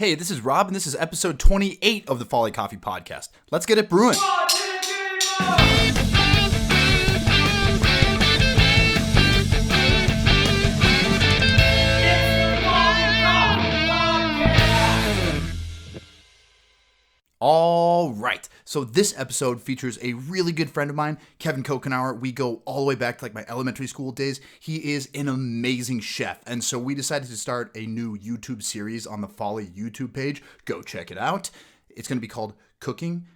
Hey, this is Rob, and this is episode 28 of the Folly Coffee Podcast. Let's get it brewing. All right, so this episode features a really good friend of mine, Kevin Coughenour. We go all the way back to my elementary school days. He is an amazing chef, and so we decided to start a new YouTube series on the Folly YouTube page. Go check it out. It's going to be called Cooking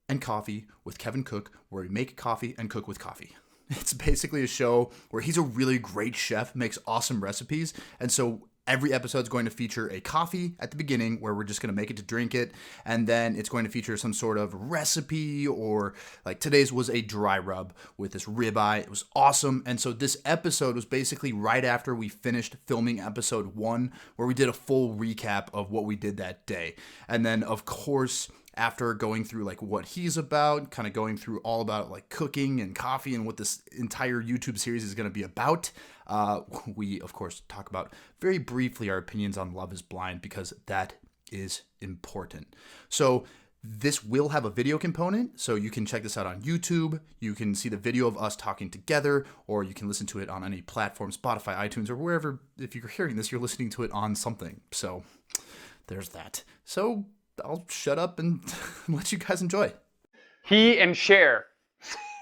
and Coffee with Kevin Cook, where we make coffee and cook with coffee. It's basically a show where he's a really great chef, makes awesome recipes, and so every episode is going to feature a coffee at the beginning where we're just going to make it to drink it. And then it's going to feature some sort of recipe, or like today's was a dry rub with this ribeye. It was awesome. And so this episode was basically right after we finished filming episode 1, where we did a full recap of what we did that day. And then of course, after going through what he's about, kind of going through all about cooking and coffee and what this entire YouTube series is going to be about, we of course talk about very briefly our opinions on Love is Blind, because that is important. So this will have a video component, so you can check this out on YouTube. You can see the video of us talking together, or you can listen to it on any platform, Spotify, iTunes, or wherever. If you're hearing this, you're listening to it on something. So there's that. So I'll shut up and let you guys enjoy. He and Cher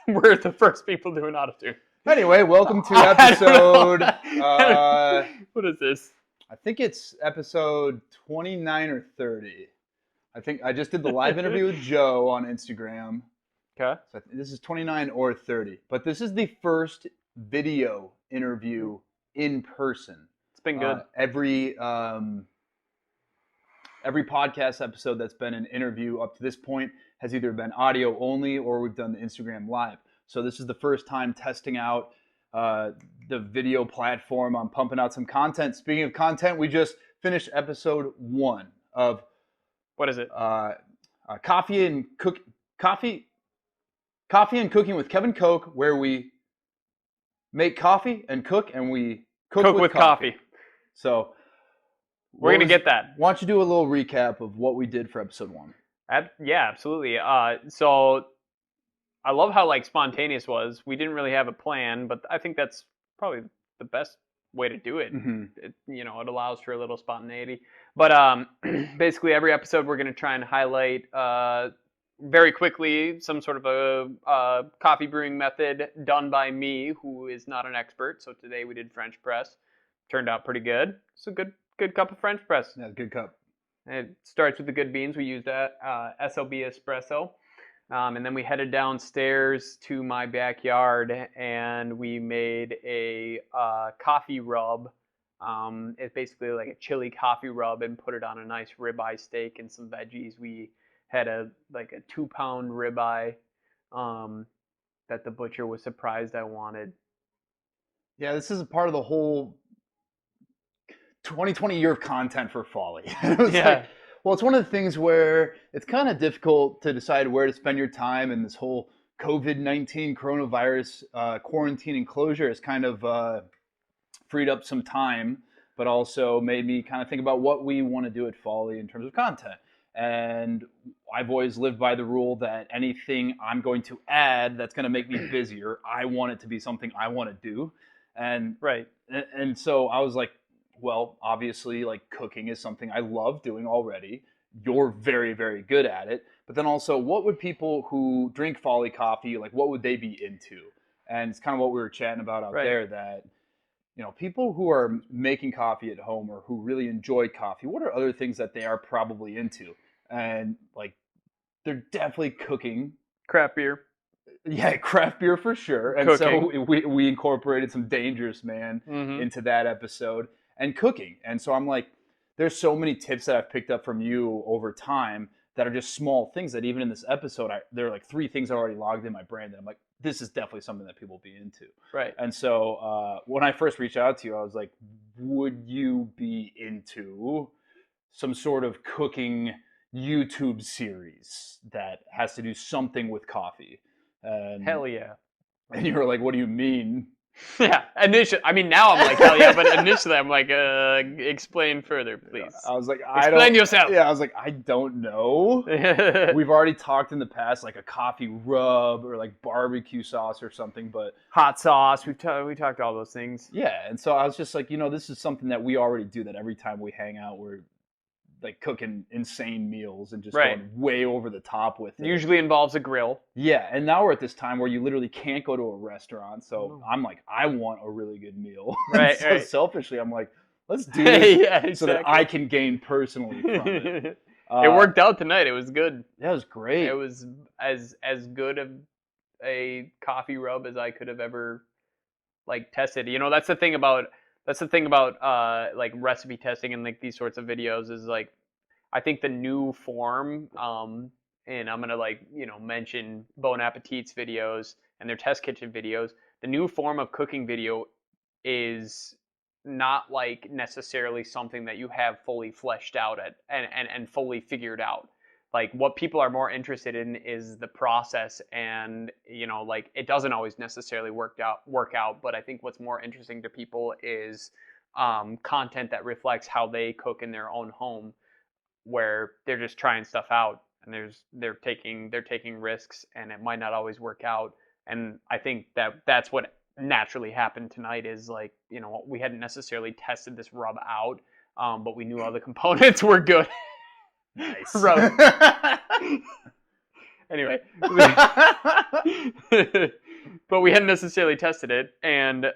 were the first people doing autotune. Anyway, welcome to episode... what is this? I think it's episode 29 or 30. I think I just did the live interview with Joe on Instagram. Okay. So this is 29 or 30. But this is the first video interview in person. It's been good. Every podcast episode that's been an interview up to this point has either been audio only, or we've done the Instagram live. So this is the first time testing out the video platform. I'm pumping out some content. Speaking of content, we just finished episode 1 of... What is it? Coffee and Cooking with Kevin Coke, where we make coffee and cook, and we cook with coffee. So we're going to get that. Why don't you do a little recap of what we did for episode 1? Yeah, absolutely. So I love how spontaneous was. We didn't really have a plan, but I think that's probably the best way to do it. Mm-hmm. It allows for a little spontaneity. But basically every episode we're going to try and highlight very quickly some sort of a coffee brewing method done by me, who is not an expert. So today we did French press. Turned out pretty good. It's a good cup of French press. Yeah, good cup. It starts with the good beans. We used SLB espresso. And then we headed downstairs to my backyard, and we made a coffee rub. It's basically like a chili coffee rub, and put it on a nice ribeye steak and some veggies. We had a 2-pound ribeye that the butcher was surprised I wanted. Yeah, this is a part of the whole 2020 year of content for Folly. Yeah. It's one of the things where it's kind of difficult to decide where to spend your time, and this whole COVID-19 coronavirus quarantine and closure has kind of freed up some time, but also made me kind of think about what we want to do at Folly in terms of content. And I've always lived by the rule that anything I'm going to add that's going to make me busier, I want it to be something I want to do. And right. And so I was like, well, obviously, cooking is something I love doing already. You're very, very good at it. But then also, what would people who drink Folly coffee, what would they be into? And it's kind of what we were chatting about out there, that, people who are making coffee at home, or who really enjoy coffee, what are other things that they are probably into? And, they're definitely cooking. Craft beer. Yeah, craft beer for sure. And cooking. So we incorporated some Dangerous Man into that episode. And cooking. And so I'm like, there's so many tips that I've picked up from you over time that are just small things that even in this episode, there are 3 things already logged in my brain that I'm like, this is definitely something that people will be into. Right. And so when I first reached out to you, I was like, would you be into some sort of cooking YouTube series that has to do something with coffee? And hell yeah. And you were like, what do you mean Yeah, initially, I mean, now I'm like, hell yeah, but initially I'm like, explain further, please. I was like, Explain yourself. Yeah, I was like, I don't know. We've already talked in the past, like a coffee rub or like barbecue sauce or something, but hot sauce. We talked all those things. yeah. And so I was just like, this is something that we already do. That every time we hang out, we're like cooking insane meals and just going way over the top with it. Usually involves a grill. Yeah, and now we're at this time where you literally can't go to a restaurant. So I'm like, I want a really good meal. Right. So selfishly, I'm like, let's do this so that I can gain personally from it. It worked out tonight. It was good. That was great. It was as good of a coffee rub as I could have ever like tested. That's the thing about like recipe testing and like these sorts of videos is like I think the new form and I'm gonna like mention Bon Appetit's videos and their test kitchen videos. The new form of cooking video is not like necessarily something that you have fully fleshed out and fully figured out. Like what people are more interested in is the process, and like it doesn't always necessarily work out, but I think what's more interesting to people is content that reflects how they cook in their own home, where they're just trying stuff out and they're taking risks, and it might not always work out. And I think that's what naturally happened tonight is like we hadn't necessarily tested this rub out, but we knew all the components were good. Nice. Anyway, but we hadn't necessarily tested it, and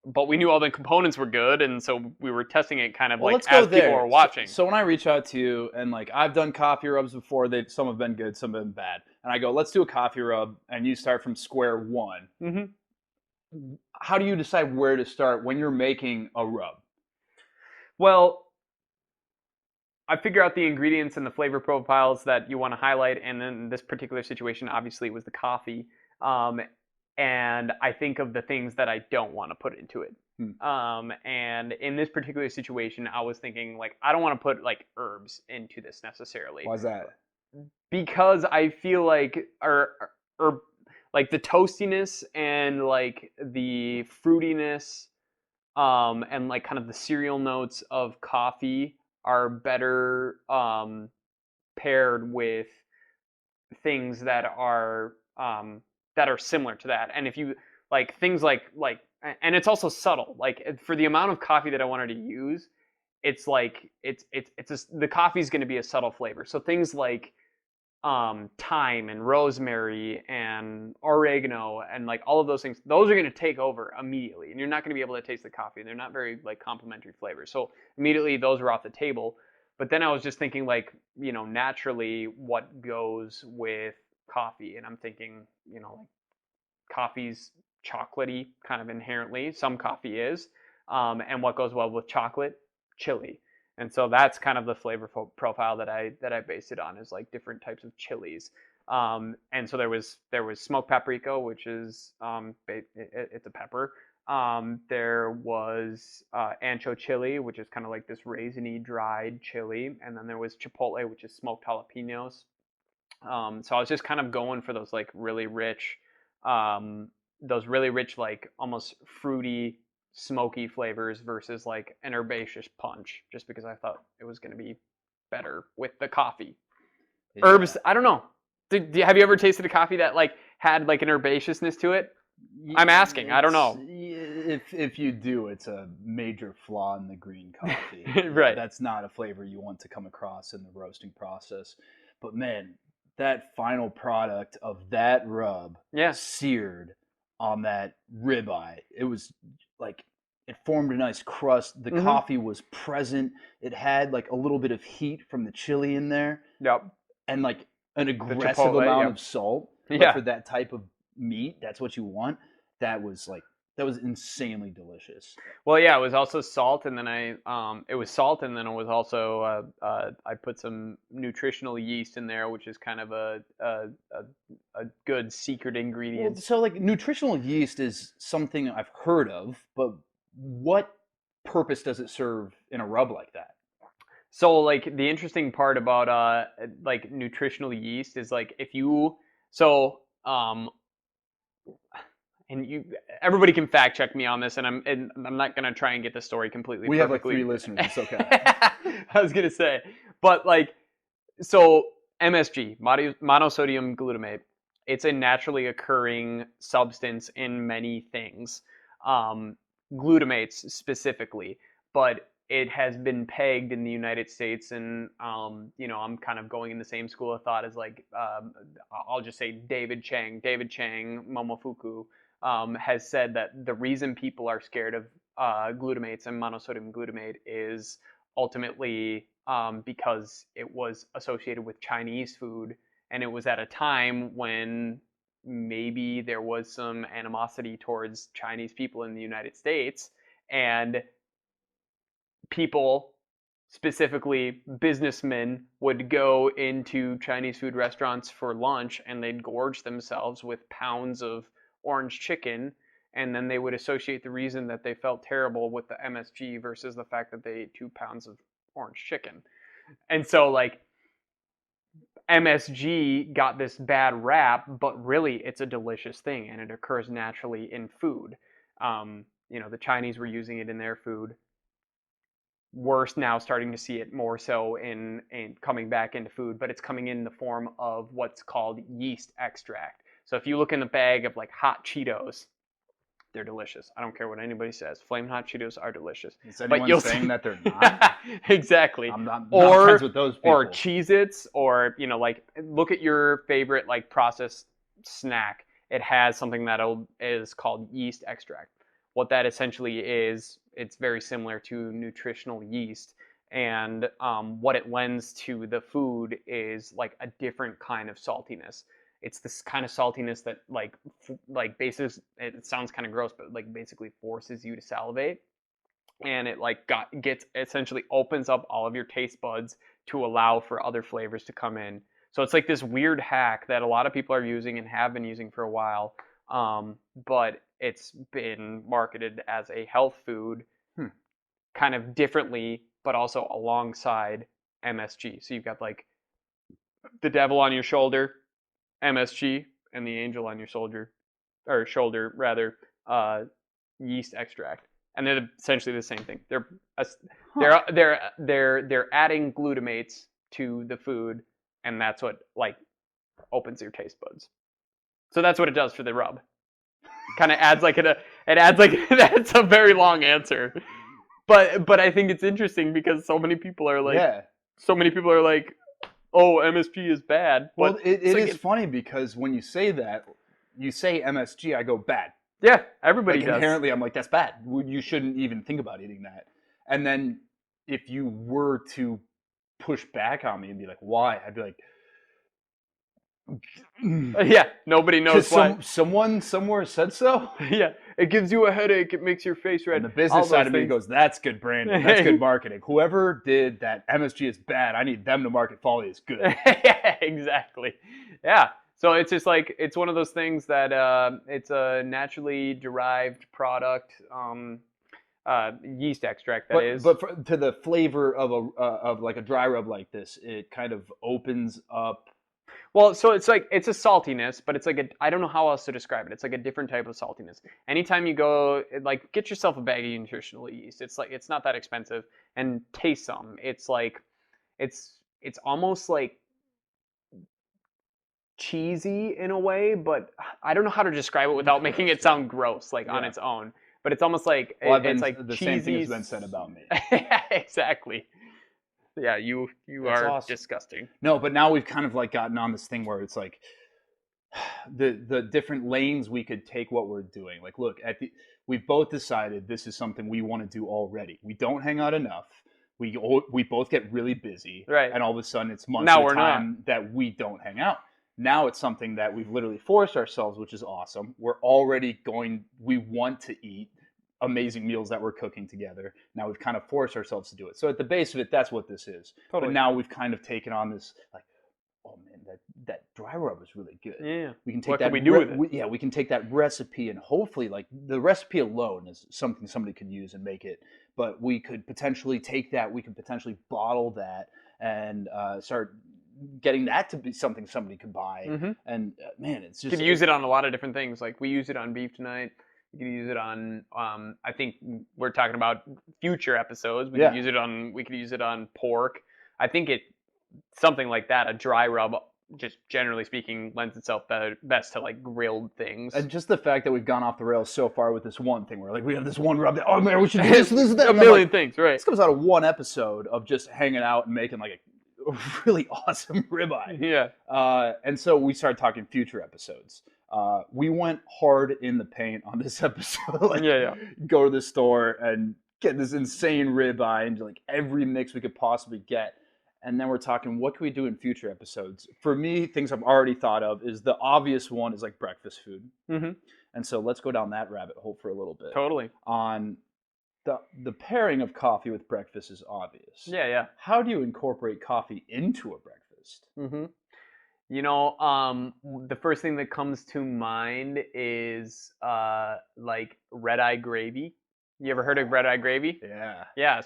but we knew all the components were good, and so we were testing it kind of like as people were watching. So when I reach out to you, and like I've done coffee rubs before, some have been good, some have been bad, and I go, let's do a coffee rub, and you start from square one. Mm-hmm. How do you decide where to start when you're making a rub? Well, I figure out the ingredients and the flavor profiles that you want to highlight, and in this particular situation, obviously, it was the coffee. And I think of the things that I don't want to put into it. And in this particular situation, I was thinking, like, I don't want to put, like, herbs into this necessarily. Why is that? Because I feel like, like, the toastiness and, like, the fruitiness and, like, kind of the cereal notes of coffee are better paired with things that are similar to that. And if you like things like and it's also subtle, like for the amount of coffee that I wanted to use, it's like it's just, the coffee is going to be a subtle flavor. So things like thyme and rosemary and oregano and like all of those things, those are going to take over immediately, and you're not going to be able to taste the coffee. They're not very like complementary flavors, so immediately those are off the table. But then I was just thinking, like, naturally what goes with coffee, and I'm thinking, like coffee's chocolatey kind of inherently. Some coffee is, and what goes well with chocolate? Chili. And so that's kind of the flavor profile that I based it on, is like different types of chilies. And so there was smoked paprika, which is it's a pepper. There was ancho chili, which is kind of like this raisiny dried chili, and then there was chipotle, which is smoked jalapenos. So I was just kind of going for those like really rich, like almost fruity, smoky flavors versus like an herbaceous punch, just because I thought it was going to be better with the coffee. Yeah. Herbs, I don't know. Have you ever tasted a coffee that like had like an herbaceousness to it? I'm asking. I don't know. If you do, it's a major flaw in the green coffee. Right. That's not a flavor you want to come across in the roasting process. But man, that final product of that rub, seared on that ribeye, it was like, it formed a nice crust. The coffee was present. It had like a little bit of heat from the chili in there. Yep. And like an aggressive amount of salt. Yeah. For that type of meat, that's what you want. That was insanely delicious. Well, yeah, it was also salt, and then it was salt, and then it was also I put some nutritional yeast in there, which is kind of a good secret ingredient. Well, so like nutritional yeast is something I've heard of, but what purpose does it serve in a rub like that? So like the interesting part about like nutritional yeast is like if you and everybody can fact check me on this, and I'm not gonna try and get the story completely. We have like perfectly. 3 listeners. It's okay. I was gonna say, but like, so MSG, monosodium glutamate, it's a naturally occurring substance in many things, glutamates specifically, but it has been pegged in the United States, and I'm kind of going in the same school of thought as like I'll just say David Chang, Momofuku, has said that the reason people are scared of glutamates and monosodium glutamate is ultimately because it was associated with Chinese food, and it was at a time when maybe there was some animosity towards Chinese people in the United States, and people, specifically businessmen, would go into Chinese food restaurants for lunch and they'd gorge themselves with pounds of orange chicken, and then they would associate the reason that they felt terrible with the MSG versus the fact that they ate 2 pounds of orange chicken. And so like MSG got this bad rap, but really it's a delicious thing and it occurs naturally in food. The Chinese were using it in their food. We're now starting to see it more so in coming back into food, but it's coming in the form of what's called yeast extract. So if you look in the bag of like hot Cheetos, they're delicious. I don't care what anybody says. Flamin' hot Cheetos are delicious. Is anyone saying that they're not? Exactly. I'm not friends with those people. Or Cheez-Its, or like look at your favorite like processed snack. It has something that is called yeast extract. What that essentially is, it's very similar to nutritional yeast, and what it lends to the food is like a different kind of saltiness. It's this kind of saltiness that like basically, it sounds kind of gross, but like basically forces you to salivate, and it like gets essentially opens up all of your taste buds to allow for other flavors to come in. So it's like this weird hack that a lot of people are using and have been using for a while, but it's been marketed as a health food, kind of differently, but also alongside MSG. So you've got like the devil on your shoulder, MSG, and the angel on your shoulder rather, yeast extract, and they're essentially the same thing. They're adding glutamates to the food, and that's what like opens your taste buds. So that's what it does for the rub. Kind of adds like that's a very long answer, but I think it's interesting because so many people are like, oh, MSG is bad. Well, it is funny because when you say that, you say MSG, I go bad. Yeah, everybody does. Inherently, I'm like, that's bad. You shouldn't even think about eating that. And then if you were to push back on me and be like, why? I'd be like, yeah, nobody knows why. Someone somewhere said so. Yeah, it gives you a headache. It makes your face red. And the business side of me goes, that's good branding. That's good marketing. Whoever did that MSG is bad. I need them to market Folly is good. Yeah, exactly. Yeah. So it's just like, it's one of those things that it's a naturally derived product, yeast extract is. But to the flavor of like a dry rub like this, it kind of opens up. Well, so it's like, it's a saltiness, but it's like I don't know how else to describe it. It's like a different type of saltiness. Anytime you go, like, get yourself a bag of nutritional yeast. It's like, it's not that expensive, and taste some. It's like, it's almost like cheesy in a way, but I don't know how to describe it without making it sound gross, like on its own. But it's almost like, it's like the cheesy. same thing has been said about me. Exactly. Yeah, you That's are awesome. disgusting. No, but now we've kind of like gotten on this thing where it's like the different lanes we could take what we're doing. Like, look, we've both decided this is something we want to do already. We don't hang out enough. We both get really busy, right? And all of a sudden, it's months at a time that we don't hang out. Now it's something that we've literally forced ourselves, which is awesome. We're already we want to eat amazing meals that we're cooking together. Now we've kind of forced ourselves to do it. So at the base of it, that's what this is. Totally. But now we've kind of taken on this, like, oh man, that dry rub is really good. Yeah. We can take what that. Can we do with it? We can take that recipe and hopefully, like, the recipe alone is something somebody could use and make it. But we could potentially take that. We could potentially bottle that and start getting that to be something somebody could buy. Mm-hmm. And man, it's You just could use it on a lot of different things. Like we use it on beef tonight. You could use it on. I think we're talking about future episodes. We Yeah. could use it on. We could use it on pork. I think something like that. A dry rub, just generally speaking, lends itself best to like grilled things. And just the fact that we've gone off the rails so far with this one thing, where like we have this one rub that, oh man, we should do this, that. A million things, right? This comes out of one episode of just hanging out and making like a really awesome ribeye. Yeah. And so we started talking future episodes. We went hard in the paint on this episode. Like, Yeah. go to the store and get this insane ribeye and like every mix we could possibly get. And then we're talking, what can we do in future episodes? For me, things I've already thought of is the obvious one is like breakfast food. Mm-hmm. And so let's go down that rabbit hole for a little bit. Totally. On the pairing of coffee with breakfast is obvious. Yeah. How do you incorporate coffee into a breakfast? Mm-hmm. You know, the first thing that comes to mind is like red-eye gravy. You ever heard of red-eye gravy? Yeah. Yeah.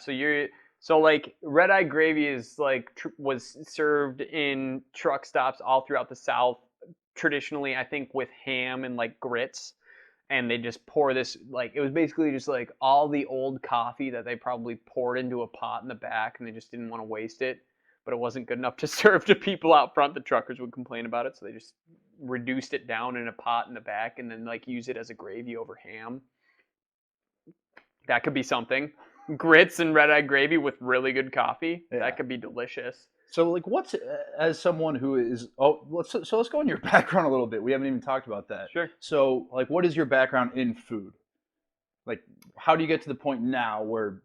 So like red-eye gravy is like was served in truck stops all throughout the South. Traditionally, I think with ham and like grits, and they just pour this like it was basically just like all the old coffee that they probably poured into a pot in the back, and they just didn't want to waste it. But it wasn't good enough to serve to people out front. The truckers would complain about it, so they just reduced it down in a pot in the back and then like use it as a gravy over ham. That could be something. Grits and red-eye gravy with really good coffee. Yeah. That could be delicious. So like what's, as someone who is, let's go in your background a little bit. We haven't even talked about that. Sure. So like what is your background in food? Like how do you get to the point now where,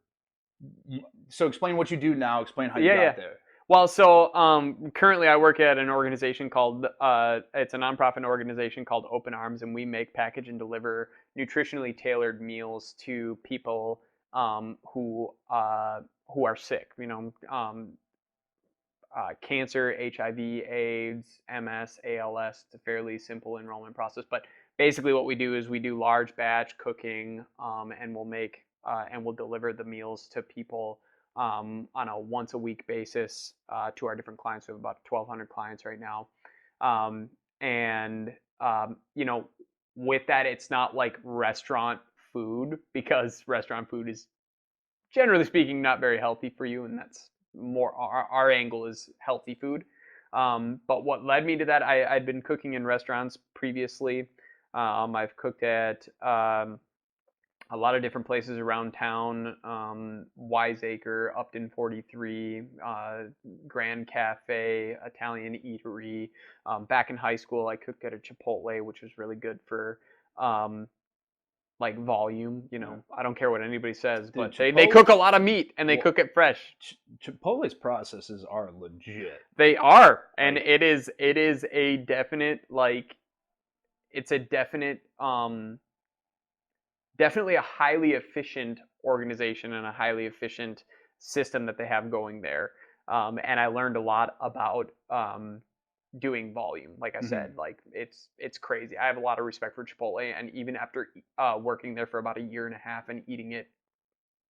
so explain what you do now, explain how you got there. Well, so currently I work at an organization called, it's a nonprofit organization called Open Arms, and we make, package, and deliver nutritionally tailored meals to people who are sick. You know, cancer, HIV, AIDS, MS, ALS. It's a fairly simple enrollment process, but basically what we do is we do large batch cooking, and we'll make and we'll deliver the meals to people on a once a week basis to our different clients. We have about 1,200 clients right now. You know, with that, it's not like restaurant food, because restaurant food is generally speaking not very healthy for you. And that's more our angle is healthy food. But what led me to that, I'd been cooking in restaurants previously. I've cooked at a lot of different places around town, Wiseacre, Upton 43, Grand Cafe, Italian Eatery. Back in high school, I cooked at a Chipotle, which was really good for like volume. You know, I don't care what anybody says, but they cook a lot of meat and they cook it fresh. Chipotle's processes are legit. They are, and it is a definite definitely a highly efficient organization and a highly efficient system that they have going there. And I learned a lot about doing volume. Like I said, like it's crazy. I have a lot of respect for Chipotle, and even after working there for about a year and a half and eating it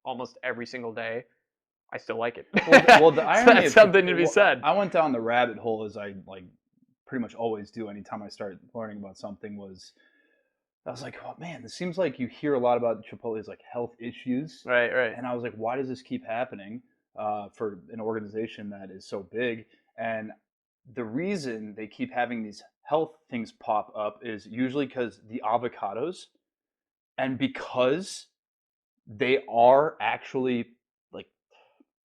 almost every single day, I still like it. Well, the irony so that's something to be said. I went down the rabbit hole, as I like pretty much always do anytime I start learning about something. I was like, oh man, this seems like you hear a lot about Chipotle's like health issues. Right. And I was like, why does this keep happening for an organization that is so big? And the reason they keep having these health things pop up is usually because the avocados, and because they are actually like,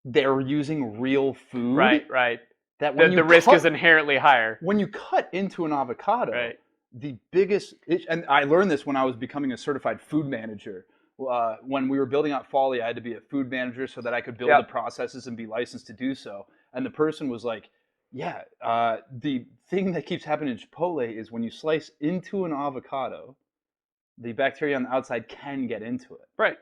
they're using real food. Right. That when the risk is inherently higher. When you cut into an avocado, right. The biggest, and I learned this when I was becoming a certified food manager. When we were building out Folly, I had to be a food manager so that I could build the processes and be licensed to do so. And the person was like, yeah, the thing that keeps happening in Chipotle is when you slice into an avocado, the bacteria on the outside can get into it. Right.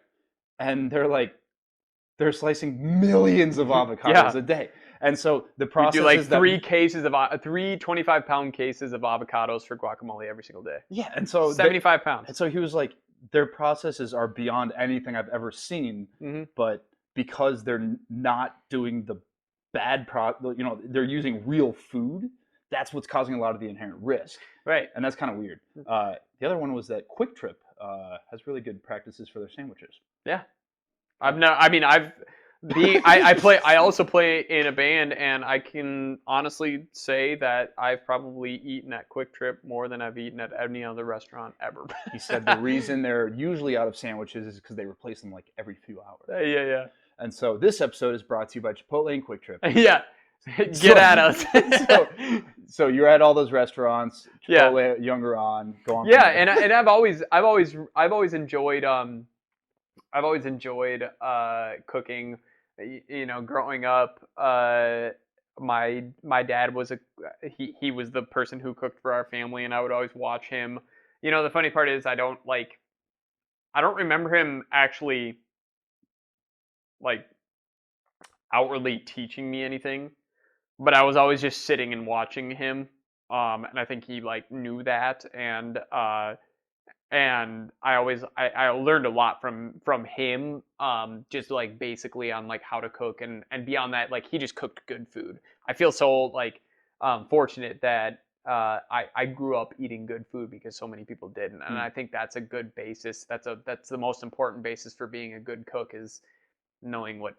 And they're slicing millions of avocados a day. And so the process you do like is three 25-pound cases of avocados for guacamole every single day. Yeah, and so 75 pounds. And so he was like, their processes are beyond anything I've ever seen, but because they're not doing the they're using real food. That's what's causing a lot of the inherent risk. Right. And that's kind of weird. The other one was that Quick Trip has really good practices for their sandwiches. Yeah. I also play in a band, and I can honestly say that I've probably eaten at Quick Trip more than I've eaten at any other restaurant ever. He said the reason they're usually out of sandwiches is because they replace them like every few hours. Yeah. And so this episode is brought to you by Chipotle and Quick Trip. Yeah. Get at us. so you're at all those restaurants. Chipotle, Younger on. Go on. Yeah, and I've always enjoyed cooking. You know, growing up, my dad was he was the person who cooked for our family, and I would always watch him. You know, the funny part is I don't remember him actually like outwardly teaching me anything, but I was always just sitting and watching him. And I think he like knew that, and I learned a lot from him, just like basically on like how to cook, and beyond that, like he just cooked good food. I feel so like fortunate that I grew up eating good food because so many people didn't, and I think that's a good basis. That's the most important basis for being a good cook, is knowing what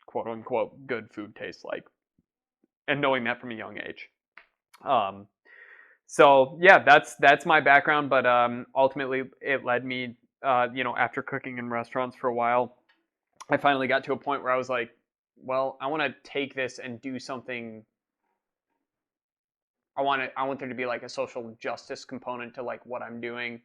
quote unquote good food tastes like, and knowing that from a young age. So yeah, that's my background, but ultimately it led me, after cooking in restaurants for a while, I finally got to a point where I was like, well, I want to take this and do something. I want there to be like a social justice component to like what I'm doing.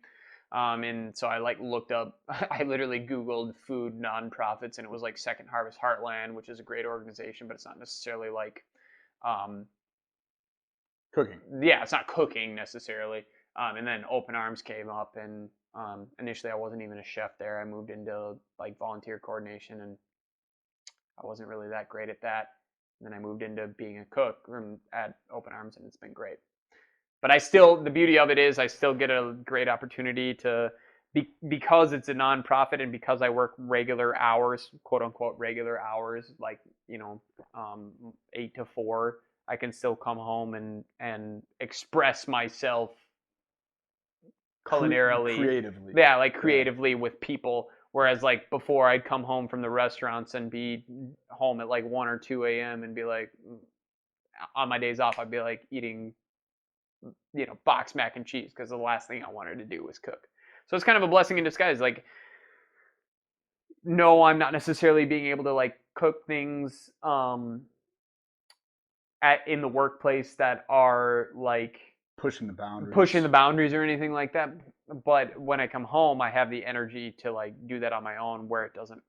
And so I like looked up, I literally Googled food nonprofits, and it was like Second Harvest Heartland, which is a great organization, but it's not necessarily like, cooking. Yeah, it's not cooking necessarily. And then Open Arms came up, and initially I wasn't even a chef there. I moved into like volunteer coordination, and I wasn't really that great at that. And then I moved into being a cook at Open Arms, and it's been great. But the beauty of it is I still get a great opportunity to, because it's a nonprofit and because I work regular hours, quote unquote regular hours, like, 8 to 4, I can still come home and express myself culinarily, creatively. Yeah, like creatively with people. Whereas like before, I'd come home from the restaurants and be home at like 1 or 2 a.m. and be like, on my days off, I'd be like eating, box mac and cheese, because the last thing I wanted to do was cook. So it's kind of a blessing in disguise. Like, no, I'm not necessarily being able to like cook things in the workplace that are like pushing the boundaries or anything like that. But when I come home, I have the energy to like do that on my own, where it doesn't,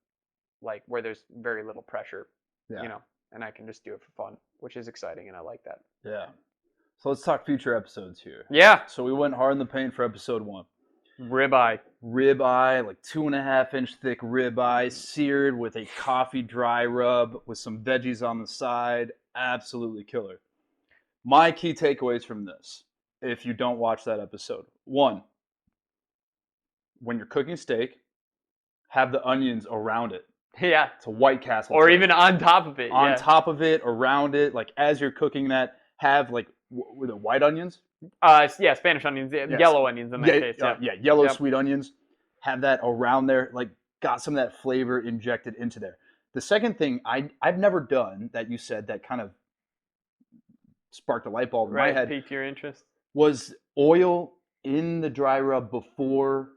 like, where there's very little pressure, and I can just do it for fun, which is exciting, and I like that. Yeah. So let's talk future episodes here. Yeah. So we went hard in the paint for episode 1. Ribeye, like 2.5-inch thick ribeye, seared with a coffee dry rub with some veggies on the side. Absolutely killer. My key takeaways from this, if you don't watch that episode: 1, when you're cooking steak, have the onions around it. Yeah. It's a White Castle. Or even on top of it. On top of it, around it, like as you're cooking that, have like, were the white onions? Yeah, Spanish onions, yellow onions in that case. Yellow sweet onions. Have that around there, like got some of that flavor injected into there. The second thing I've never done that you said that kind of sparked a light bulb in my head, piqued your interest, was oil in the dry rub before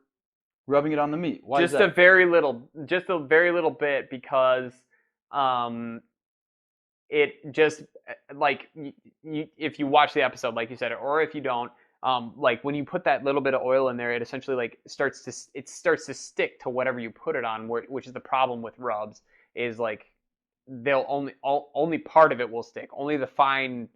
rubbing it on the meat. Why is that? Just a very little bit, because it just, like, if you watch the episode, like you said, or if you don't, like when you put that little bit of oil in there, it essentially like starts to stick to whatever you put it on, which is the problem with rubs, is like they'll only part of it will stick, only the fine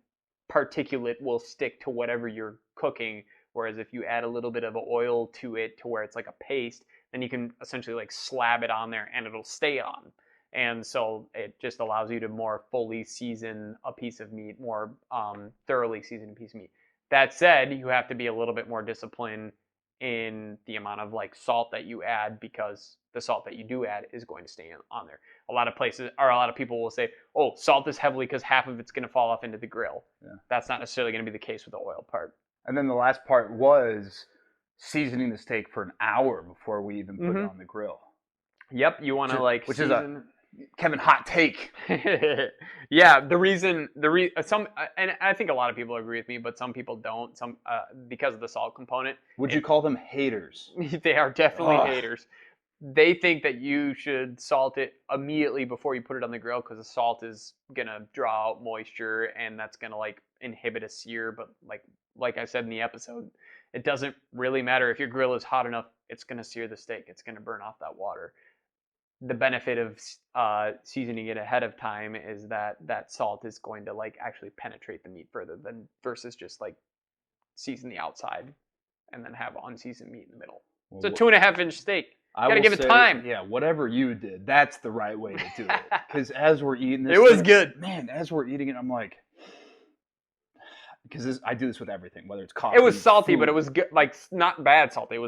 particulate will stick to whatever you're cooking. Whereas if you add a little bit of oil to it, to where it's like a paste, then you can essentially like slab it on there and it'll stay on. And so it just allows you to more fully season a piece of meat, more thoroughly season a piece of meat. That said, you have to be a little bit more disciplined in the amount of like salt that you add, because the salt that you do add is going to stay on there. A lot of people will say, oh, salt is heavily because half of it's going to fall off into the grill. Yeah. That's not necessarily going to be the case with the oil part. And then the last part was seasoning the steak for an hour before we even put it on the grill. Yep, you want to which is a Kevin hot take. Yeah, some, and I think a lot of people agree with me, but some people don't. Some because of the salt component. Would you call them haters? They are definitely haters. They think that you should salt it immediately before you put it on the grill because the salt is gonna draw out moisture and that's gonna like inhibit a sear. But like I said in the episode, it doesn't really matter if your grill is hot enough. It's gonna sear the steak. It's gonna burn off that water. The benefit of seasoning it ahead of time is that salt is going to like actually penetrate the meat further than versus just like season the outside and then have unseasoned meat in the middle. It's a 2.5-inch steak. You gotta give it time. Yeah, whatever you did, that's the right way to do it. Because as we're eating this, it was good. Man, as we're eating it, I'm like, because I do this with everything, whether it's coffee. It was salty, food. but it was good, like not bad salty. It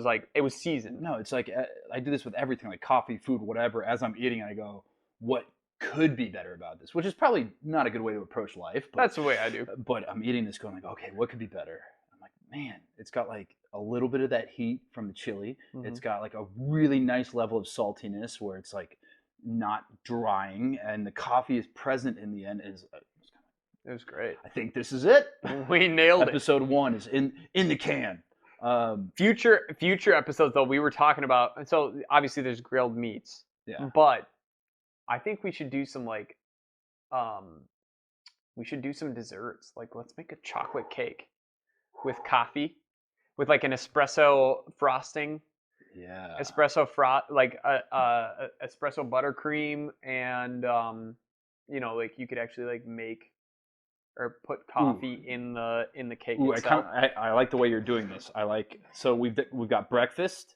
was seasoned. No, it's like I do this with everything, like coffee, food, whatever. As I'm eating, I go, what could be better about this? Which is probably not a good way to approach life. But, that's the way I do. But I'm eating this, going like, okay, what could be better? I'm like, man, it's got like a little bit of that heat from the chili. Mm-hmm. It's got like a really nice level of saltiness where it's like not drying, and the coffee is present in the end. It was great. I think this is it. We nailed it. Episode 1 is in the can. Future episodes though, we were talking about. So obviously there's grilled meats. Yeah. But I think we should do some like, we should do some desserts. Like let's make a chocolate cake with coffee, with like an espresso frosting. Yeah. Espresso like espresso buttercream, and like you could actually like make or put coffee in the cake itself. I like the way you're doing this. So we've got breakfast,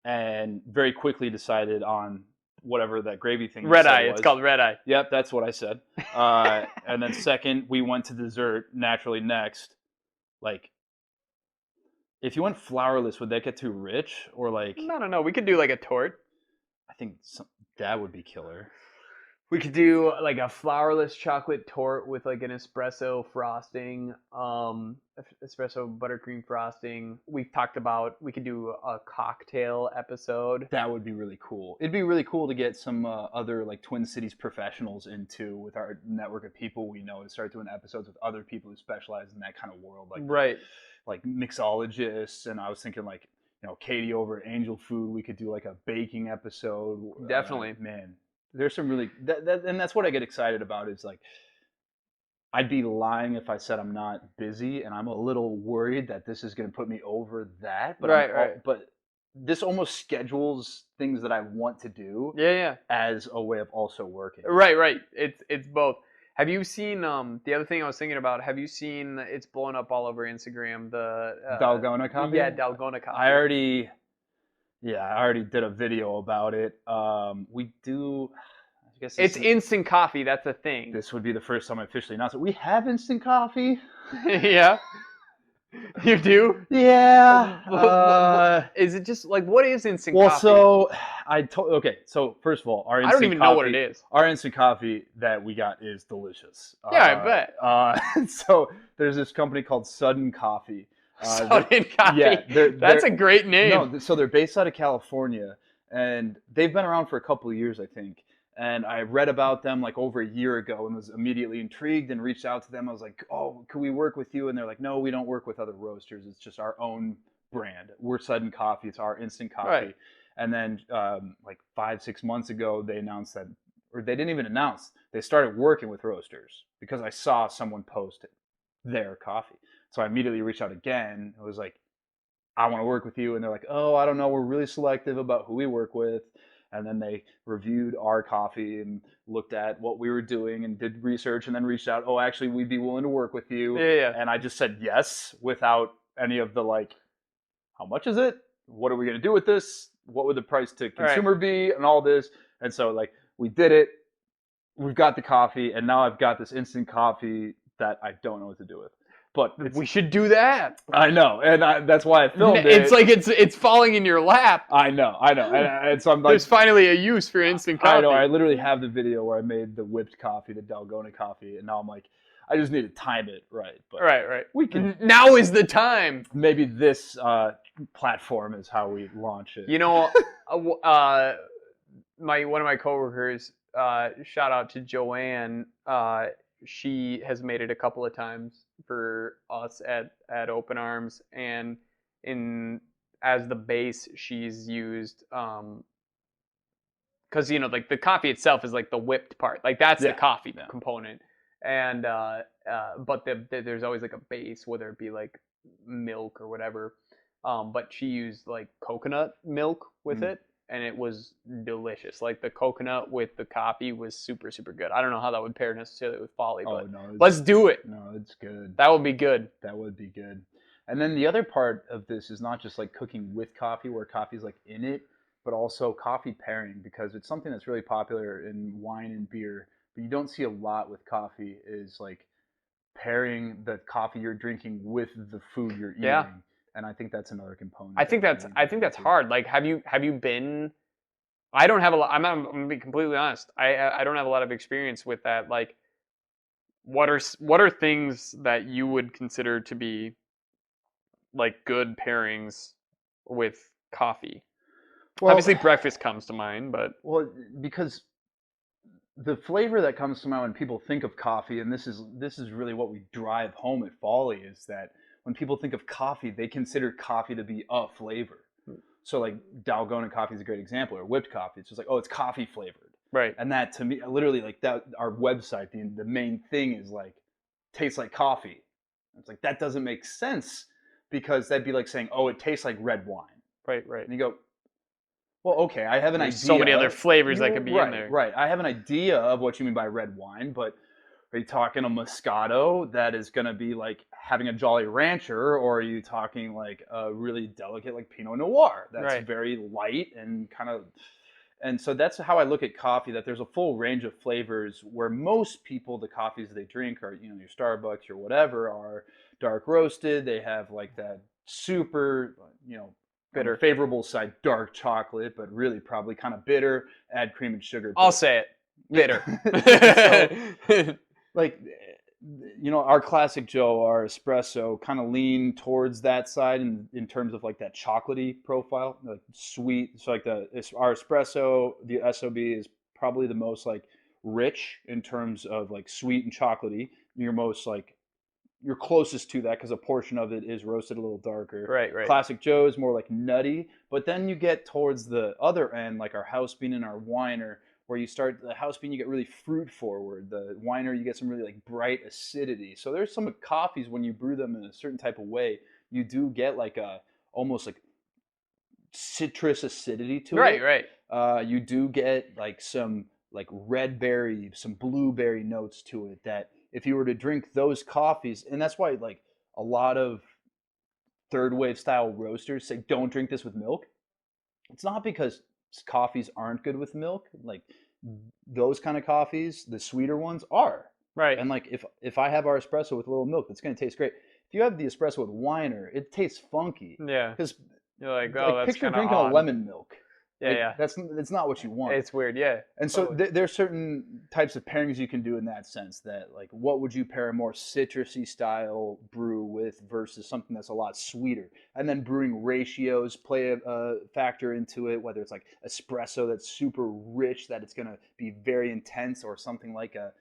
and very quickly decided on whatever that gravy thing. Red eye. It's called red eye. Yep, that's what I said. And then second, we went to dessert naturally next. Like, if you went flourless, would that get too rich or like? No. We could do like a tort. I think that would be killer. We could do like a flourless chocolate tort with like an espresso frosting, espresso buttercream frosting. We've talked about we could do a cocktail episode. That would be really cool. It'd be really cool to get some other like Twin Cities professionals into with our network of people we know to start doing episodes with other people who specialize in that kind of world, like right, like mixologists. And I was thinking like Katie over at Angel Food, we could do like a baking episode. Definitely, man. There's some really and that's what I get excited about is like I'd be lying if I said I'm not busy, and I'm a little worried that this is going to put me over that. But right. But this almost schedules things that I want to do. Yeah. As a way of also working. Right. It's both. Have you seen the other thing I was thinking about? Have you seen it's blowing up all over Instagram the Dalgona coffee? Yeah, Dalgona coffee. I already did a video about it. We do. I guess it's instant coffee. That's a thing. This would be the first time I officially announced it. We have instant coffee. Yeah. You do? Yeah. Is it just like what is instant coffee? Well, so first of all, our instant I don't even know what it is. Our instant coffee that we got is delicious. Yeah, I bet. So there's this company called Sudden Coffee. Sudden Coffee. Yeah, that's a great name. No, so they're based out of California, and they've been around for a couple of years, I think. And I read about them like over a year ago and was immediately intrigued and reached out to them. I was like, oh, can we work with you? And they're like, no, we don't work with other roasters. It's just our own brand. We're Sudden Coffee. It's our instant coffee. Right. And then like 5-6 months ago, they announced that, or they didn't even announce, they started working with roasters because I saw someone post their coffee. So I immediately reached out again. I was like, I want to work with you. And they're like, oh, I don't know. We're really selective about who we work with. And then they reviewed our coffee and looked at what we were doing and did research and then reached out. Oh, actually, we'd be willing to work with you. Yeah. And I just said yes without any of the like, how much is it? What are we going to do with this? What would the price to consumer be? And all this. And so like we did it. We've got the coffee. And now I've got this instant coffee that I don't know what to do with. But we should do that. I know, and that's why I filmed it. It's like it's falling in your lap. I know, and so I'm like, There's finally a use for instant coffee. I know. I literally have the video where I made the whipped coffee, the Dalgona coffee, and now I'm like, I just need to time it right. But right. we can. Now is the time. Maybe this platform is how we launch it. You know, one of my coworkers, shout out to Joanne. She has made it a couple of times for us at Open Arms, and as the base she's used because like the coffee itself is like the whipped part, like that's the coffee component, and but there's always like a base, whether it be like milk or whatever, but she used like coconut milk with it. And it was delicious. Like the coconut with the coffee was super, super good. I don't know how that would pair necessarily with Folly, but let's do it. No, it's good. That would be good. That would be good. And then the other part of this is not just like cooking with coffee, where coffee's like in it, but also coffee pairing, because it's something that's really popular in wine and beer, but you don't see a lot with coffee, is like pairing the coffee you're drinking with the food you're eating. Yeah. And I think that's another component. I think that's hard. Like, have you been? I don't have a lot. I'm gonna be completely honest. I don't have a lot of experience with that. Like, what are things that you would consider to be like good pairings with coffee? Well, obviously breakfast comes to mind, but because the flavor that comes to mind when people think of coffee, and this is really what we drive home at Folly, is that when people think of coffee, they consider coffee to be a flavor. So like Dalgona coffee is a great example, or whipped coffee. It's just like, oh, it's coffee flavored. Right. And that, to me, literally, like that, our website, the main thing is like, tastes like coffee. It's like, that doesn't make sense, because that'd be like saying, oh, it tastes like red wine. Right. And you go, well, okay, I have an idea. So many other flavors that could be in there. Right. I have an idea of what you mean by red wine, but are you talking a Moscato that is going to be like having a Jolly Rancher, or are you talking like a really delicate like Pinot Noir that's very light and kind of... And so that's how I look at coffee, that there's a full range of flavors, where most people, the coffees they drink are, your Starbucks or whatever, are dark roasted. They have like that super, bitter, favorable side dark chocolate, but really probably kind of bitter, add cream and sugar. I'll say it. Bitter. So, like, our classic Joe, our espresso, kind of lean towards that side in terms of like that chocolatey profile, like sweet. So like our espresso, the SOB is probably the most like rich in terms of like sweet and chocolatey. You're closest to that, because a portion of it is roasted a little darker. Right. Classic Joe is more like nutty, but then you get towards the other end, like our house bean and our Winer, where you start the house bean, you get really fruit forward. The Winer, you get some really like bright acidity. So there's some coffees, when you brew them in a certain type of way, you do get like a almost like citrus acidity to it. Right. You do get like some like red berry, some blueberry notes to it, that if you were to drink those coffees, and that's why like a lot of third wave style roasters say don't drink this with milk. It's not because coffees aren't good with milk. Like those kind of coffees, the sweeter ones are. Right. And like if I have our espresso with a little milk, it's going to taste great. If you have the espresso with Winer, it tastes funky. Yeah. Because you're like, oh, that's picture kind of drinking odd. a lemon milk. Yeah. That's not what you want. It's weird, yeah. And so there are certain types of pairings you can do in that sense, that like, what would you pair a more citrusy style brew with versus something that's a lot sweeter? And then brewing ratios play a factor into it, whether it's like espresso that's super rich, that it's going to be very intense, or something like a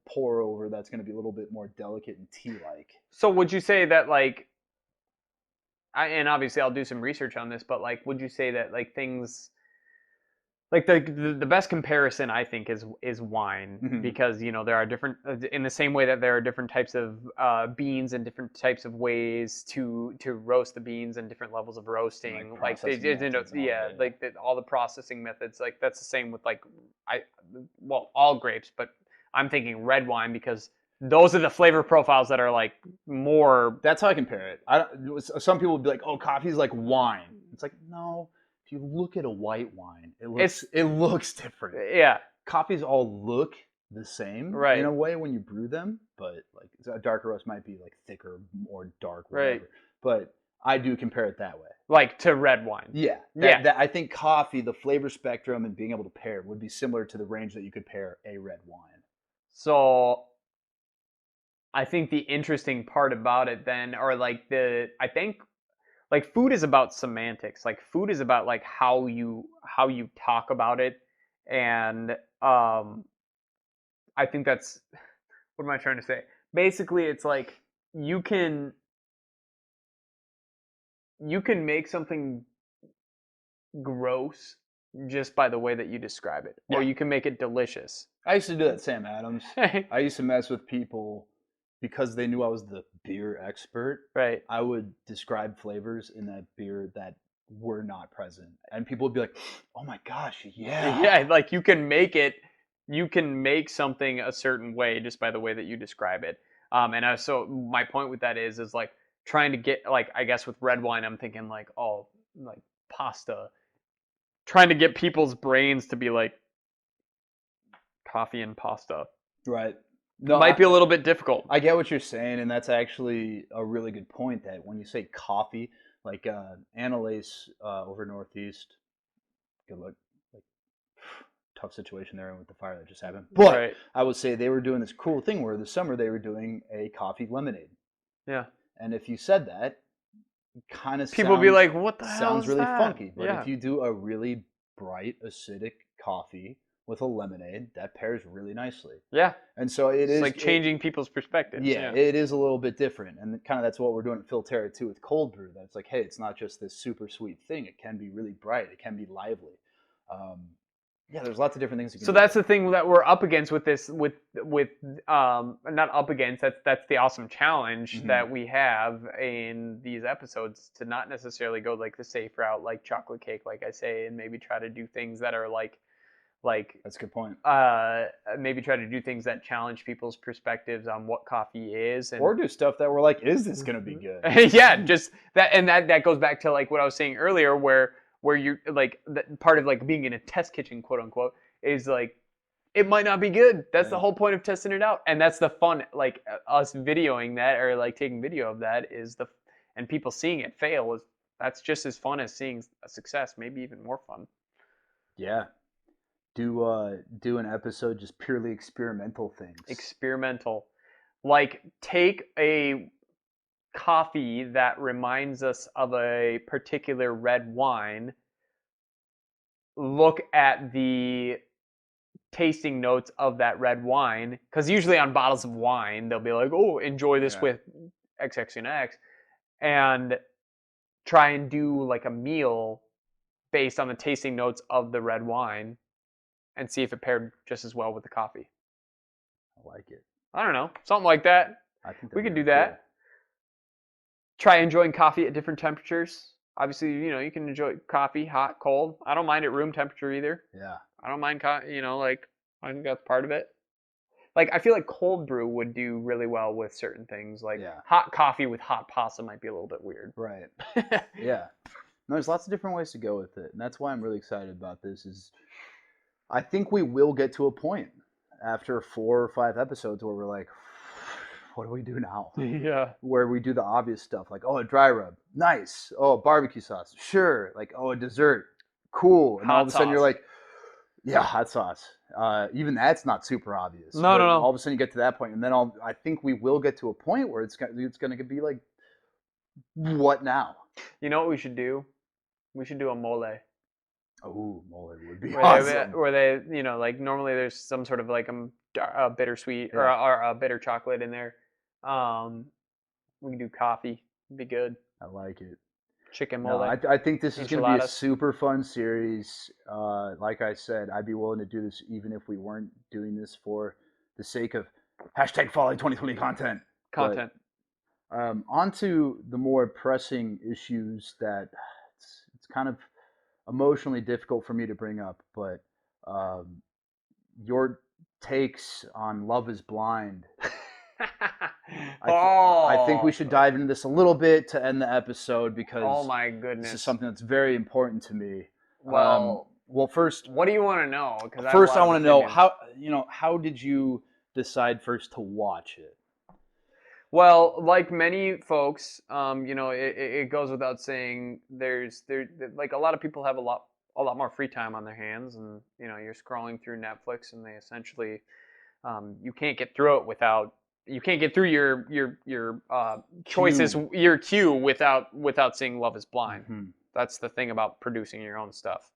pour over that's going to be a little bit more delicate and tea-like. So would you say that like, and obviously I'll do some research on this, but like, would you say that like things, like the best comparison I think is wine, because there are different, in the same way that there are different types of beans and different types of ways to roast the beans and different levels of roasting, like all the processing methods, like that's the same with like all grapes, but I'm thinking red wine, because those are the flavor profiles that are like more. That's how I compare it. Some people would be like, "Oh, coffee's like wine." It's like, no. If you look at a white wine, it looks different. Yeah, coffees all look the same Right. in a way when you brew them, but like a darker roast might be like thicker, more dark, whatever. Right. But I do compare it that way. Like to red wine. Yeah. Yeah. That I think coffee, the flavor spectrum and being able to pair would be similar to the range that you could pair a red wine. So I think the interesting part about it then, or like I think like food is about semantics. Like food is about like how you talk about it, and I think that's what am I trying to say? Basically, it's like you can make something gross just by the way that you describe it, or Yeah. you can make it delicious. I used to do that, Sam Adams. I used to mess with people because they knew I was the beer expert. Right. I would describe flavors in that beer that were not present, and people would be like, "Oh my gosh, yeah, Yeah, like you can make something a certain way just by the way that you describe it. So my point with that is like trying to get, like, I guess with red wine, I'm thinking like, oh, like pasta, trying to get people's brains to be like coffee and pasta. right." No, Might be a little bit difficult. I get what you're saying, and that's actually a really good point. That when you say coffee, like Annalise over Northeast, good luck. Like, tough situation there with the fire that just happened. But Right. I would say they were doing this cool thing where this summer they were doing a coffee lemonade. Yeah. And if you said that, it kind of People be like, what the hell sounds is really that? funky. But Yeah. if you do a really bright, acidic coffee with a lemonade, that pairs really nicely. Yeah. And so It's like changing people's perspectives. Yeah, it is a little bit different. And kind of that's what we're doing at Phil Terra too with cold brew. That it's like, hey, it's not just this super sweet thing. It can be really bright. It can be lively. Yeah, there's lots of different things you can So do. that's the thing that we're up against with this, with not up against, that's the awesome challenge that we have in these episodes, to not necessarily go like the safe route, like chocolate cake, like I say, and maybe try to do things that are like That's a good point. maybe try to do things that challenge people's perspectives on what coffee is, and Or do stuff that we're like, is this gonna be good? yeah, just that, and that goes back to like what I was saying earlier, where you're like, part of like being in a test kitchen, quote unquote, is like it might not be good. That's the whole point of testing it out, and that's the fun. Like us videoing that, or like taking video of that, and people seeing it fail, that's just as fun as seeing a success, maybe even more fun. Yeah. Do an episode just purely experimental things. Experimental, like take a coffee that reminds us of a particular red wine, look at the tasting notes of that red wine, because usually on bottles of wine they'll be like, oh, enjoy this with XX and X, and try and do like a meal based on the tasting notes of the red wine and see if it paired just as well with the coffee. I like it. I don't know, something like that. I think We could do that. Try enjoying coffee at different temperatures. Obviously, you can enjoy coffee hot, cold. I don't mind it room temperature either. Yeah. I don't mind, like, I think that's part of it. Like, I feel like cold brew would do really well with certain things. Like, hot coffee with hot pasta might be a little bit weird. Right. Yeah. No, there's lots of different ways to go with it. And that's why I'm really excited about this. I think we will get to a point after 4 or 5 episodes where we're like, what do we do now? Yeah. Where we do the obvious stuff, like, oh, a dry rub, nice. Oh, barbecue sauce, sure. Like, oh, a dessert, cool. And all of a sudden you're like, yeah, hot sauce. Even that's not super obvious. No. All of a sudden you get to that point, and then I think we will get to a point where it's going to be like, what now? You know what we should do? We should do a mole. Oh, mole would be awesome. Where they, like normally there's some sort of like a bittersweet or a bitter chocolate in there. We can do coffee. It'd be good. I like it. Chicken mole. No, I think this is going to be a super fun series. Like I said, I'd be willing to do this even if we weren't doing this for the sake of #Folly 2020 content. But, on to the more pressing issues that it's kind of emotionally difficult for me to bring up, but your takes on Love is Blind. I think we should dive into this a little bit to end the episode, because oh my goodness, this is something that's very important to me. Well, Well, first, What do you want to know? Because I want to know how did you decide first to watch it? Well, like many folks, it goes without saying. Like a lot of people have a lot more free time on their hands, and you're scrolling through Netflix, and they essentially, you can't get through your choices, your queue without seeing Love Is Blind. Mm-hmm. That's the thing about producing your own stuff.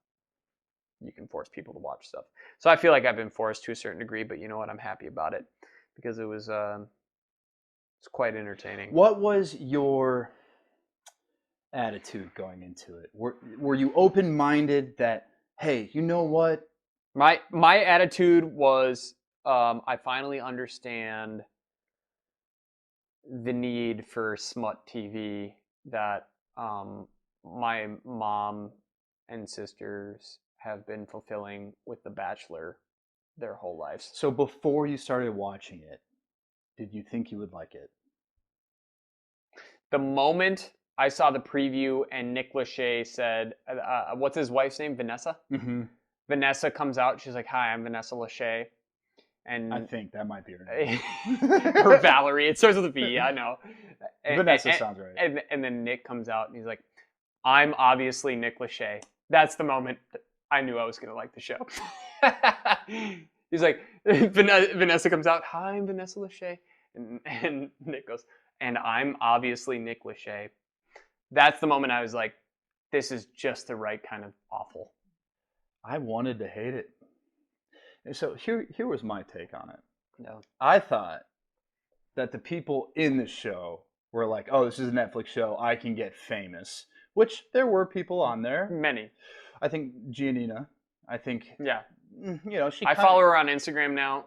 You can force people to watch stuff. So I feel like I've been forced to a certain degree, but you know what? I'm happy about it because it was it's quite entertaining. What was your attitude going into it? Were you open-minded that, hey, you know what? My attitude was I finally understand the need for smut TV that my mom and sisters have been fulfilling with The Bachelor their whole lives. So before you started watching it, did you think you would like it? The moment I saw the preview and Nick Lachey said, what's his wife's name? Vanessa? Mm-hmm. Vanessa comes out. She's like, hi, I'm Vanessa Lachey. And I think that might be her name. Or Valerie. It starts with a V, I know. Vanessa sounds right. And then Nick comes out and he's like, I'm obviously Nick Lachey. That's the moment I knew I was going to like the show. He's like, Vanessa comes out, hi, I'm Vanessa Lachey. And Nick goes, and I'm obviously Nick Lachey. That's the moment I was like, this is just the right kind of awful. I wanted to hate it. And so here was my take on it. No. I thought that the people in the show were like, oh, this is a Netflix show. I can get famous. Which there were people on there. Many. I think Giannina. I think, yeah. I follow her on Instagram now.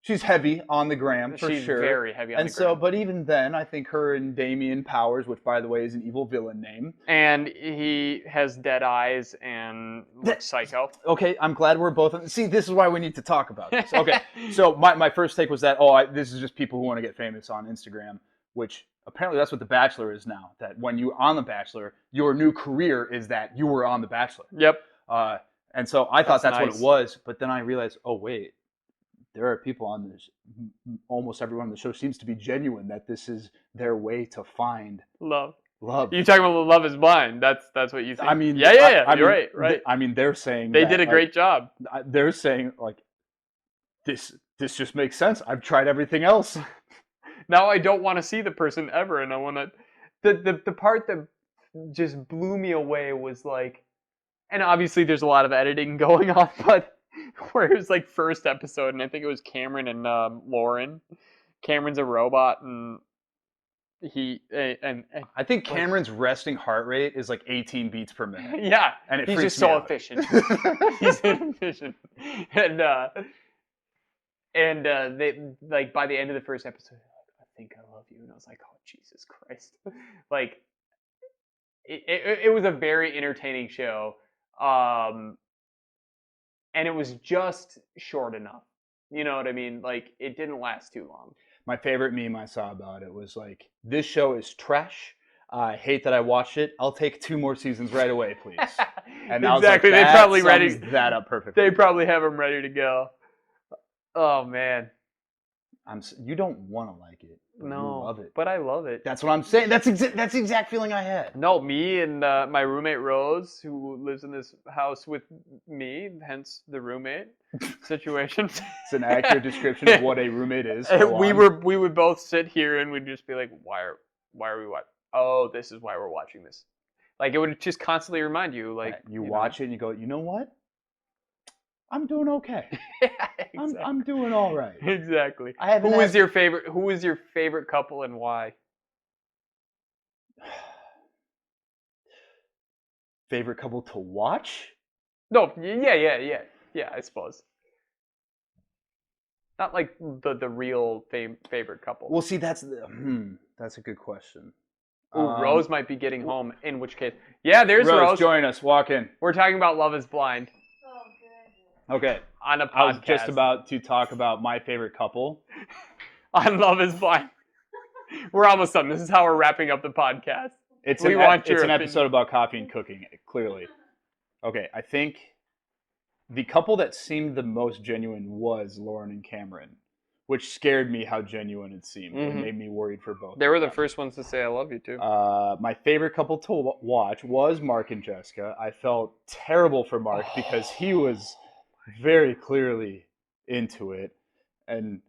She's heavy on the gram, for sure. She's very heavy on the gram. And so, but even then, I think her and Damian Powers, which, by the way, is an evil villain name. And he has dead eyes and looks psycho. Okay, I'm glad we're both... See, this is why we need to talk about this. Okay, so my first take was that, this is just people who want to get famous on Instagram, which apparently that's what The Bachelor is now. That when you're on The Bachelor, your new career is that you were on The Bachelor. Yep. And so I thought that's nice. what it was, but then I realized, oh, wait. There are people on this, almost everyone on the show seems to be genuine that this is their way to find love. You talking about Love Is Blind? That's what you think. I mean, yeah. You're right. I mean, they're saying they did a great job. They're saying like, this just makes sense. I've tried everything else. Now I don't want to see the person ever, and I want to. The part that just blew me away was like, and obviously there's a lot of editing going on, but. Where it was like first episode, and I think it was Cameron and Lauren. Cameron's a robot, and I think Cameron's resting heart rate is like 18 beats per minute. Yeah, and he's just so efficient. He's inefficient, and they like by the end of the first episode, they're like, I think I love you, and I was like, oh Jesus Christ! Like, it was a very entertaining show. And it was just short enough. You know what I mean? Like, it didn't last too long. My favorite meme I saw about it was like, this show is trash. I hate that I watched it. I'll take 2 more seasons right away, please. And exactly. Like, they probably ready that up perfectly. They probably have them ready to go. Oh, man. You don't want to like it. No, you love it. But I love it. That's what I'm saying. That's the exact feeling I had. No, me and my roommate Rose, who lives in this house with me, hence the roommate situation. It's an accurate description of what a roommate is. We would both sit here and we'd just be like, why are we watching? Oh, this is why we're watching this. Like, it would just constantly remind you, like, you watch it and you go, you know what? I'm doing okay. Yeah, exactly. I'm doing all right. Exactly. Who is your favorite couple and why? Favorite couple to watch? No, yeah. I suppose. Not like the real favorite couple. Well, see, that's a good question. Ooh, Rose might be getting home. In which case, yeah, there's Rose. Join us. Walk in. We're talking about Love Is Blind. Okay. On a podcast. I was just about to talk about my favorite couple. On Love Is Blind. We're almost done. This is how we're wrapping up the podcast. It's an episode about coffee and cooking, clearly. Okay, I think the couple that seemed the most genuine was Lauren and Cameron, which scared me how genuine it seemed. It made me worried for both. They were the first ones to say I love you too. My favorite couple to watch was Mark and Jessica. I felt terrible for Mark because he was very clearly into it, and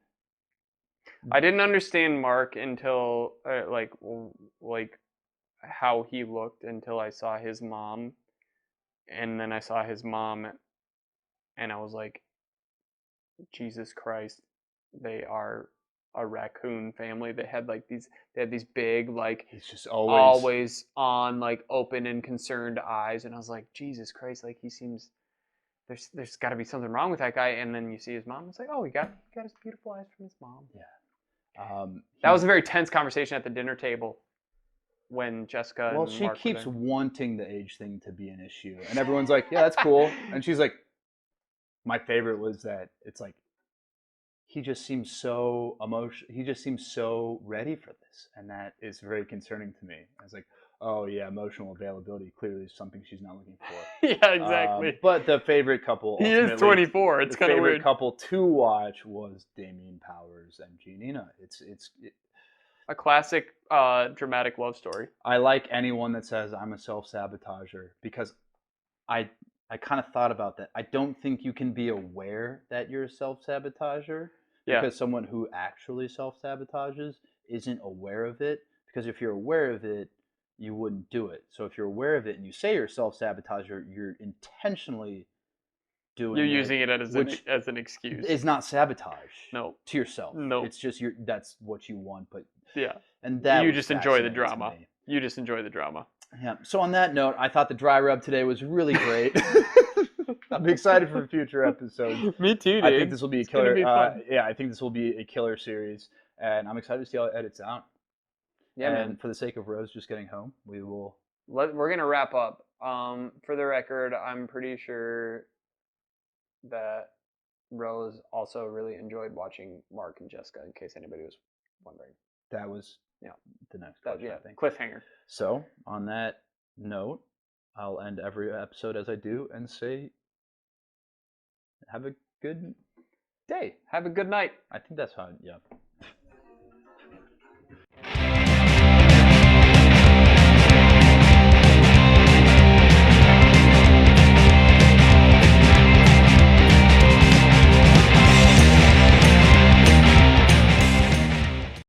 I didn't understand Mark until like how he looked until I saw his mom, and then I saw his mom, and I was like, Jesus Christ, they are a raccoon family. They had these big, like, he's just always on, like, open and concerned eyes, and I was like, Jesus Christ, like, he seems, there's got to be something wrong with that guy. And then you see his mom, it's like, oh, he got his beautiful eyes from his mom. Yeah. That was a very tense conversation at the dinner table when Jessica and she Mark keeps were there. wanting the age thing to be an issue, and everyone's like, yeah, that's cool, and she's like, my favorite was that it's like, he just seems so emotional. He just seems so ready for this, and that is very concerning to me. I was like, oh yeah, emotional availability clearly is something she's not looking for. Yeah, exactly. But the favorite couple, He is 24. It's kind of weird. The favorite couple to watch was Damien Powers and Giannina. It's a classic dramatic love story. I like anyone that says I'm a self-sabotager, because I kind of thought about that. I don't think you can be aware that you're a self-sabotager, because someone who actually self-sabotages isn't aware of it. Because if you're aware of it, you wouldn't do it. So if you're aware of it and you say you're a self-sabotager, you're intentionally doing You're it, using it as an excuse. It's not sabotage. No. To yourself. No. It's just that's what you want. But yeah. And that you just enjoy the drama. You just enjoy the drama. Yeah. So on that note, I thought the dry rub today was really great. I'm excited for future episodes. Me too, dude. I think this will be a killer. Be I think this will be a killer series, and I'm excited to see how it edits out. Yeah, and man. For the sake of Rose just getting home, we're gonna wrap up. For the record, I'm pretty sure that Rose also really enjoyed watching Mark and Jessica. In case anybody was wondering, that was the next question. I think cliffhanger. So on that note, I'll end every episode as I do and say, have a good day. Have a good night. I think that's how. Yeah.